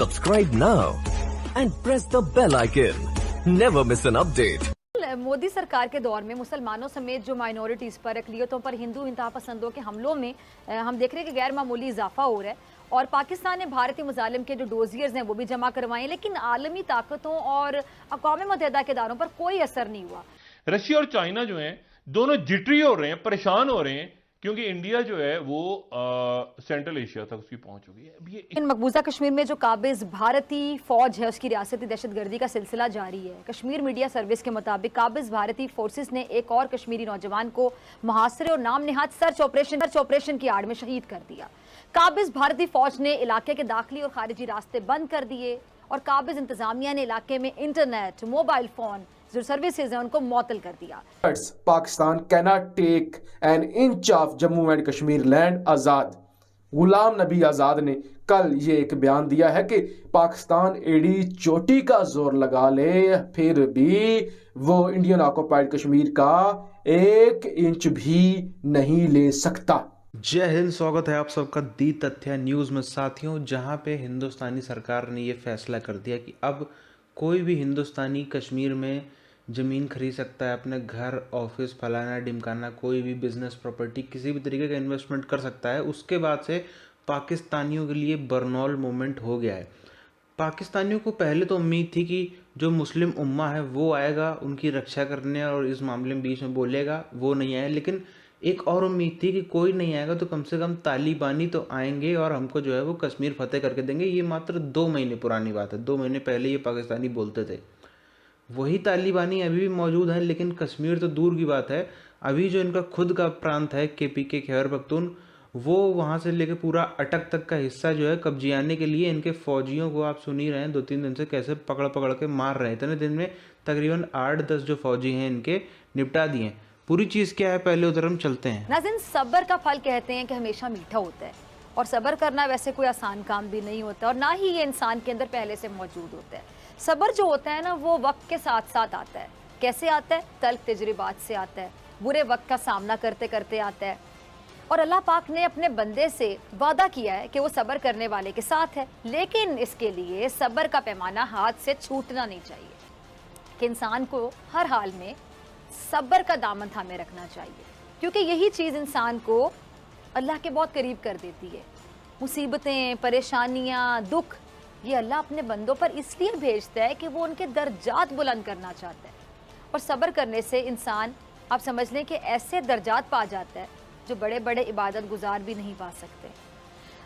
Subscribe now and press the bell icon. Never miss an update. Modi सरकार के दौर में मुसलमानों समेत जो माइनॉरिटीज पर, अकलियतों पर हिंदू इंतहा पसंदों के हमलों में हम देख रहे हैं कि गैर मामूली इजाफा हो रहा है और पाकिस्तान ने भारतीय मुजालिम के जो डोजियर्स हैं वो भी जमा करवाए, लेकिन आलमी ताकतों और अक़वाम मुत्तहिदा के इदारों पर कोई असर नहीं हुआ। रशिया और चाइना जो हैं दोनों जिटरी हो रहे हैं, परेशान हो रहे हैं, क्योंकि इंडिया जो है वो सेंट्रल एशिया तक उसकी पहुंच हो गई है। अब ये मकबूजा कश्मीर में जो काबिज भारतीय फौज है उसकी रियासती दहशतगर्दी का सिलसिला जारी है। कश्मीर मीडिया सर्विस के मुताबिक काबिज भारतीय फोर्सेस ने एक और कश्मीरी नौजवान को मुहासरे और नाम निहाद सर्च ऑपरेशन की आड़ में शहीद कर दिया। काबिज भारतीय फौज ने इलाके के दाखिली और खारिजी रास्ते बंद कर दिए और काबिज इंतजामिया ने इलाके में इंटरनेट, मोबाइल फोन जो सर्विसेज हैं उनको मुअत्तल कर दिया। Pakistan cannot take an inch of Jammu and Kashmir land आजाद। गुलाम नबी आजाद ने कल ये एक बयान दिया है कि पाकिस्तान एड़ी चोटी का जोर लगा ले फिर भी वो इंडियन ऑक्युपाइड कश्मीर का 1 इंच भी नहीं ले सकता। जय हिंद, स्वागत है आप सबका दी तथ्य न्यूज़ में साथियों, जहां पे हिंदुस्तानी सरकार ने ये फैसला कर दिया कि अब कोई भी हिंदुस्तानी कश्मीर में ज़मीन खरीद सकता है, अपने घर, ऑफिस, फलाना ढिमकाना, कोई भी बिजनेस प्रॉपर्टी, किसी भी तरीके का इन्वेस्टमेंट कर सकता है। उसके बाद से पाकिस्तानियों के लिए बरनौल मोमेंट हो गया है। पाकिस्तानियों को पहले तो उम्मीद थी कि जो मुस्लिम उम्मा है वो आएगा उनकी रक्षा करने और इस मामले में बीच में बोलेगा, वो नहीं आया। लेकिन एक और उम्मीद थी कि कोई नहीं आएगा तो कम से कम तालिबानी तो आएंगे और हमको जो है वो कश्मीर फतेह करके देंगे। ये मात्र 2 महीने पुरानी बात है, 2 महीने पहले ये पाकिस्तानी बोलते थे। वही तालिबानी अभी भी मौजूद हैं, लेकिन कश्मीर तो दूर की बात है। अभी जो इनका खुद का प्रांत है KPK खैबर पख्तून, वो वहाँ से लेकर पूरा अटक तक का हिस्सा जो है कब्जियाने के लिए इनके फौजियों को आप सुन ही रहे हैं 2-3 दिन से कैसे पकड़ पकड़ के मार रहे हैं। इतने दिन में तकरीबन 8-10 जो फौजी हैं इनके निपटा दिए हैं। पूरी चीज़ क्या है, पहले उधर हम चलते हैं। नाज़रीन, सब्र का फल कहते हैं कि हमेशा मीठा होता है और सब्र करना वैसे कोई आसान काम भी नहीं होता और ना ही ये इंसान के अंदर पहले से मौजूद होता है। सब्र जो होता है ना वो वक्त के साथ साथ आता है। कैसे आता है? तल्ख तजुर्बात से आता है, बुरे वक्त का सामना करते करते आता है। और अल्लाह पाक ने अपने बंदे से वादा किया है कि वो सब्र करने वाले के साथ है, लेकिन इसके लिए सब्र का पैमाना हाथ से छूटना नहीं चाहिए कि इंसान को हर हाल में सब्र का दामन थामे रखना चाहिए, क्योंकि यही चीज़ इंसान को अल्लाह के बहुत करीब कर देती है। मुसीबतें, परेशानियाँ, दुख ये अल्लाह अपने बंदों पर इसलिए भेजता है कि वो उनके दर्जात बुलंद करना चाहता है। और सब्र करने से इंसान, आप समझ लें कि ऐसे दर्जात पा जाता है जो बड़े बड़े इबादत गुजार भी नहीं पा सकते।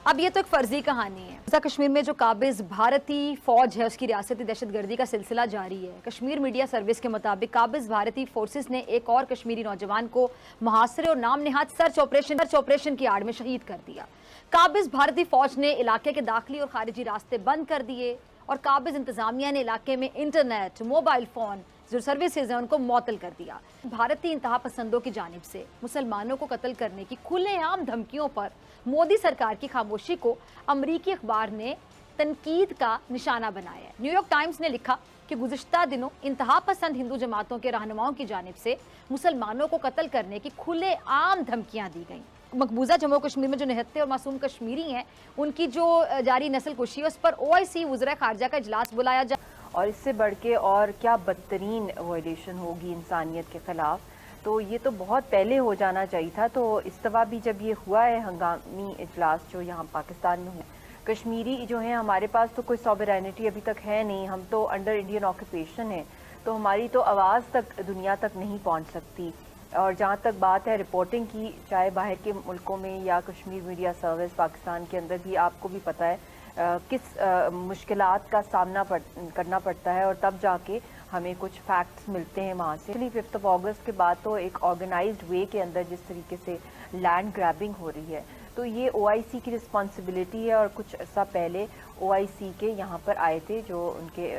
अब ये तो एक फर्जी कहानी है। कश्मीर में जो काबिज भारतीय फौज है उसकी रियासती दहशतगर्दी का सिलसिला जारी है। कश्मीर मीडिया सर्विस के मुताबिक काबिज भारतीय फोर्सेस ने एक और कश्मीरी नौजवान को मुहासरे और नाम निहाद सर्च ऑपरेशन की आड़ में शहीद कर दिया। काबिज भारतीय फौज ने इलाके के दाखिली और खारिजी रास्ते बंद कर दिए और काबिज इंतजामिया ने इलाके में इंटरनेट, मोबाइल फोन जो सर्विसेज हैं उनको मुअत्तल कर दिया। भारतीय इंतहा पसंदों की जानिब से मुसलमानों को कत्ल करने की खुलेआम धमकियों पर मोदी सरकार की खामोशी को अमरीकी अखबार ने तनकीद का निशाना बनाया है। न्यूयॉर्क टाइम्स ने लिखा कि गुज़िश्ता दिनों इंतहा पसंद हिंदू जमातों के रहनुमाओं की जानिब से मुसलमानों को कत्ल करने की खुलेआम धमकियां दी गईं। मकबूजा जम्मू कश्मीर में जो निहत्ते और मासूम कश्मीरी हैं उनकी जो जारी नस्ल कुशी है उस पर OIC वज़ीर खारजा का इजलास बुलाया जा, और इससे बढ़ के और क्या बदतरीन वायलेशन होगी इंसानियत के ख़िलाफ़। तो ये तो बहुत पहले हो जाना चाहिए था। तो इस दफ़ा भी जब ये हुआ है हंगामी इजलास जो यहाँ पाकिस्तान में हुआ, कश्मीरी जो है हमारे पास तो कोई सॉवरेनिटी अभी तक है नहीं, हम तो अंडर इंडियन ऑक्यूपेशन है, तो हमारी तो आवाज़ तक दुनिया तक नहीं पहुँच सकती। और जहाँ तक बात है रिपोर्टिंग की, चाहे बाहर के मुल्कों में या कश्मीर मीडिया सर्विस पाकिस्तान के अंदर भी, आपको भी पता है किस मुश्किलात का सामना करना पड़ता है और तब जाके हमें कुछ फैक्ट्स मिलते हैं वहाँ से। 5 अगस्त के बाद तो एक ऑर्गेनाइज्ड वे के अंदर जिस तरीके से लैंड ग्रैबिंग हो रही है, तो ये OIC की रिस्पॉन्सिबिलिटी है। और कुछ अर्सा पहले OIC के यहाँ पर आए थे जो उनके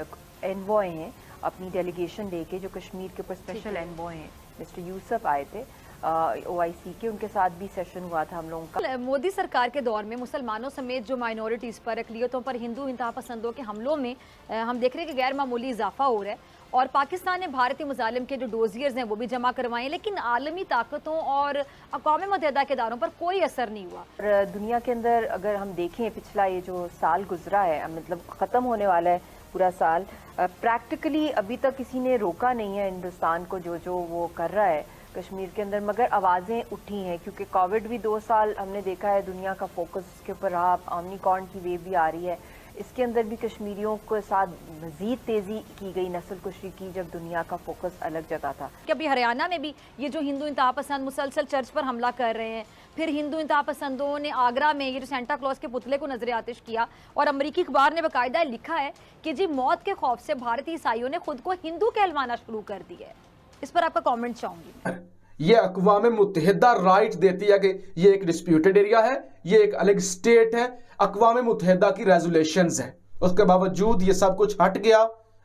एनवॉय हैं, अपनी डेलीगेशन लेके, जो कश्मीर के ऊपर स्पेशल एनवॉय हैं मिस्टर यूसुफ आए थे OIC के, उनके साथ भी सेशन हुआ था हम लोगों का। मोदी सरकार के दौर में मुसलमानों समेत जो माइनॉरिटीज़ पर, अकलियतों पर हिंदू इंतहा पसंदों के हमलों में हम देख रहे हैं कि गैर मामूली इजाफा हो रहा है और पाकिस्तान ने भारतीय मुजालिम के जो डोजियर्स हैं वो भी जमा करवाए, लेकिन आलमी ताकतों और अक़वाम मुत्तहिदा के इदारों पर कोई असर नहीं हुआ। और दुनिया के अंदर अगर हम देखें पिछला ये जो साल गुजरा है, मतलब ख़त्म होने वाला है पूरा साल, प्रैक्टिकली अभी तक किसी ने रोका नहीं है हिंदुस्तान को जो वो कर रहा है कश्मीर के अंदर, मगर आवाज़ें उठी हैं क्योंकि कोविड भी 2 साल हमने देखा है दुनिया का फोकस उसके ऊपर रहा, ओमिक्रॉन की वेव भी आ रही है, इसके अंदर भी कश्मीरियों के साथ मज़ीद तेज़ी की गई नस्ल कुशी की जब दुनिया का फोकस अलग जगह था। कि अभी हरियाणा में भी ये जो हिंदू इंतहा पसंद मुसलसल चर्च पर हमला कर रहे हैं, फिर हिंदू इंतहा पसंदों ने आगरा में ये जो सेंटा क्लॉज के पुतले को नजर आतिश किया, और अमरीकी अखबार ने बाकायदा लिखा है कि जी मौत के खौफ से भारतीय ईसाइयों ने खुद को हिंदू कहलवाना शुरू कर दिया है। इस पर आपका कॉमेंट चाहूंगी। ये अक़वाम मुत्तहिदा राइट देती है कि ये एक डिस्प्यूटेड एरिया है, ये एक अलग स्टेट है, अक़वाम मुत्तहिदा की रेजोल्यूशंस है, उसके बावजूद ये सब कुछ हट गया।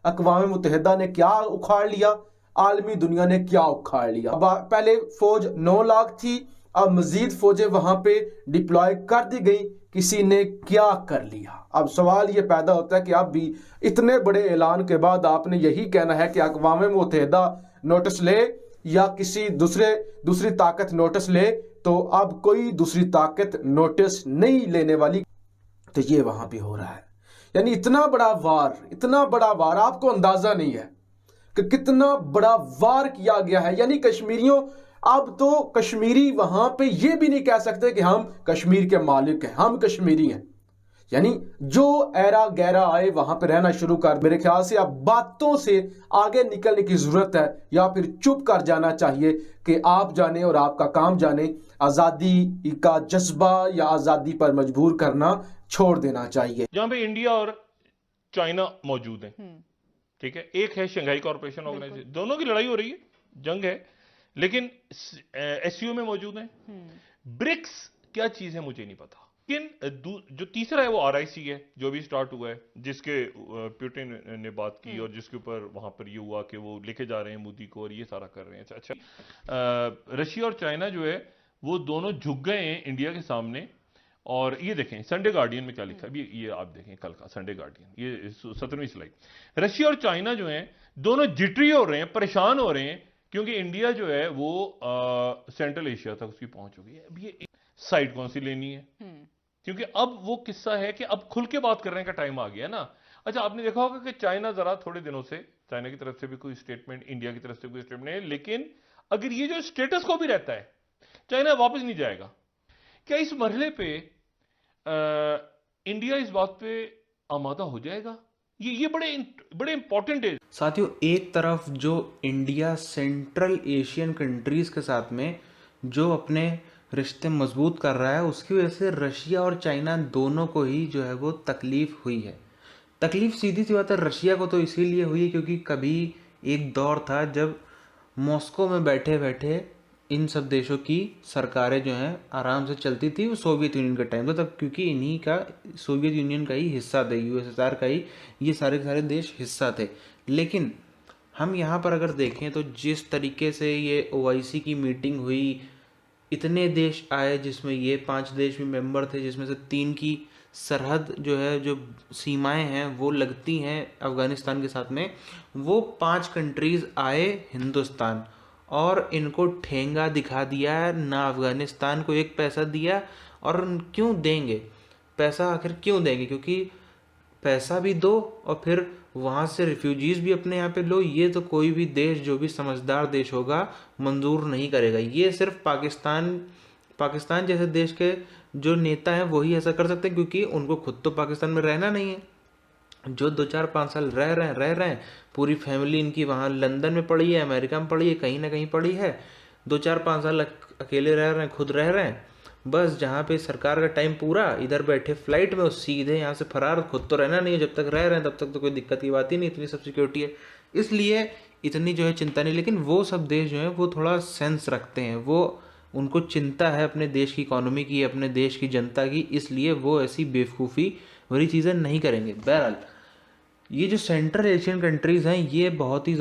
अक़वाम मुत्तहिदा ने क्या उखाड़ लिया, आलमी दुनिया ने क्या उखाड़ लिया। पहले फौज 9 लाख थी, अब मजीद फौजें वहां पे डिप्लॉय कर दी गई, किसी ने क्या कर लिया। अब सवाल ये पैदा होता है कि अब भी इतने बड़े ऐलान के बाद आपने यही कहना है कि अक़वाम मुत्तहिदा नोटिस ले या किसी दूसरी ताकत नोटिस ले, तो अब कोई दूसरी ताकत नोटिस नहीं लेने वाली। तो ये वहां पे हो रहा है, यानी इतना बड़ा वार आपको अंदाजा नहीं है कि कितना बड़ा वार किया गया है। यानी कश्मीरियों, अब तो कश्मीरी वहां पे ये भी नहीं कह सकते कि हम कश्मीर के मालिक हैं, हम कश्मीरी हैं। यानी जो एरा गैरा आए वहां पे रहना शुरू कर। मेरे ख्याल से अब बातों से आगे निकलने की जरूरत है, या फिर चुप कर जाना चाहिए कि आप जाने और आपका काम जाने। आजादी का जज्बा या आजादी पर मजबूर करना छोड़ देना चाहिए। जहां पे इंडिया और चाइना मौजूद हैं, ठीक है, एक है शंघाई कॉर्पोरेशन ऑर्गेनाइजेशन, दोनों की लड़ाई हो रही है, जंग है, लेकिन एससीओ में मौजूद हैं। ब्रिक्स क्या चीज है मुझे नहीं पता, लेकिन जो तीसरा है वो आरआईसी है, जो भी स्टार्ट हुआ है, जिसके पुतिन ने बात की और जिसके ऊपर वहां पर ये हुआ कि वो लेके जा रहे हैं मोदी को और ये सारा कर रहे हैं। अच्छा, रशिया और चाइना जो है वो दोनों झुक गए हैं इंडिया के सामने। और ये देखें संडे गार्डियन में क्या लिखा है, ये आप देखें कल का संडे गार्डियन, ये 17वीं स्लाइड। रशिया और चाइना जो है दोनों जिटरी हो रहे हैं, परेशान हो रहे हैं, क्योंकि इंडिया जो है वो सेंट्रल एशिया तक उसकी पहुंच हो गई है। अब ये साइड कौन सी लेनी है, क्योंकि अब वो किस्सा है कि अब खुल के बात करने का टाइम आ गया ना। अच्छा, आपने देखा होगा कि चाइना जरा थोड़े दिनों से चाइना की तरफ से भी कोई स्टेटमेंट, इंडिया की तरफ से कोई स्टेटमेंट नहीं है, लेकिन अगर ये जो स्टेटस को भी रहता है, चाइना वापस नहीं जाएगा। क्या इस मरहले पे इंडिया इस बात पे आमादा हो जाएगा? ये बड़े इंपॉर्टेंट है। साथियों, एक तरफ जो इंडिया सेंट्रल एशियन कंट्रीज के साथ में जो अपने रिश्ते मजबूत कर रहा है, उसकी वजह से रशिया और चाइना दोनों को ही जो है वो तकलीफ हुई है। तकलीफ सीधी सी बात है, रशिया को तो इसीलिए हुई क्योंकि कभी एक दौर था जब मॉस्को में बैठे बैठे इन सब देशों की सरकारें जो हैं आराम से चलती थी। वो सोवियत यूनियन का टाइम था तब, क्योंकि इन्हीं का, सोवियत यूनियन का ही हिस्सा थे, यूएसएसआर का ही ये सारे के सारे देश हिस्सा थे। लेकिन हम यहाँ पर अगर देखें तो जिस तरीके से ये ओआईसी की मीटिंग हुई, इतने देश आए जिसमें ये 5 देश भी मेंबर थे, जिसमें से 3 की सरहद जो है, जो सीमाएं हैं वो लगती हैं अफ़गानिस्तान के साथ में। वो 5 कंट्रीज़ आए हिंदुस्तान और इनको ठेंगा दिखा दिया है, ना अफ़गानिस्तान को एक पैसा दिया। और क्यों देंगे पैसा, आखिर क्यों देंगे? क्योंकि पैसा भी दो और फिर वहाँ से रिफ्यूजीज़ भी अपने यहाँ पे लो, ये तो कोई भी देश, जो भी समझदार देश होगा, मंजूर नहीं करेगा। ये सिर्फ पाकिस्तान जैसे देश के जो नेता हैं वही ऐसा कर सकते हैं, क्योंकि उनको खुद तो पाकिस्तान में रहना नहीं है। जो 2-4-5 साल रह रहे हैं, पूरी फैमिली इनकी वहाँ लंदन में पड़ी है, अमेरिका में पड़ी है, कहीं ना कहीं पड़ी है, 2-4-5 साल अकेले रह रहे हैं, खुद रह रहे हैं। बस जहाँ पे सरकार का टाइम पूरा, इधर बैठे फ्लाइट में, सीधे यहाँ से फरार। खुद तो रहना नहीं है, जब तक रह रहे हैं तब तक तो कोई दिक्कत की बात ही नहीं, इतनी सब सिक्योरिटी है, इसलिए इतनी जो है चिंता नहीं। लेकिन वो सब देश जो है वो थोड़ा सेंस रखते हैं, वो उनको चिंता है अपने देश की इकोनॉमी की, अपने देश की जनता की, इसलिए वो ऐसी बेवकूफ़ी वाली चीज़ें नहीं करेंगे। बहरहाल ये जो सेंट्रल एशियन कंट्रीज़ हैं ये बहुत ही ज़्यादा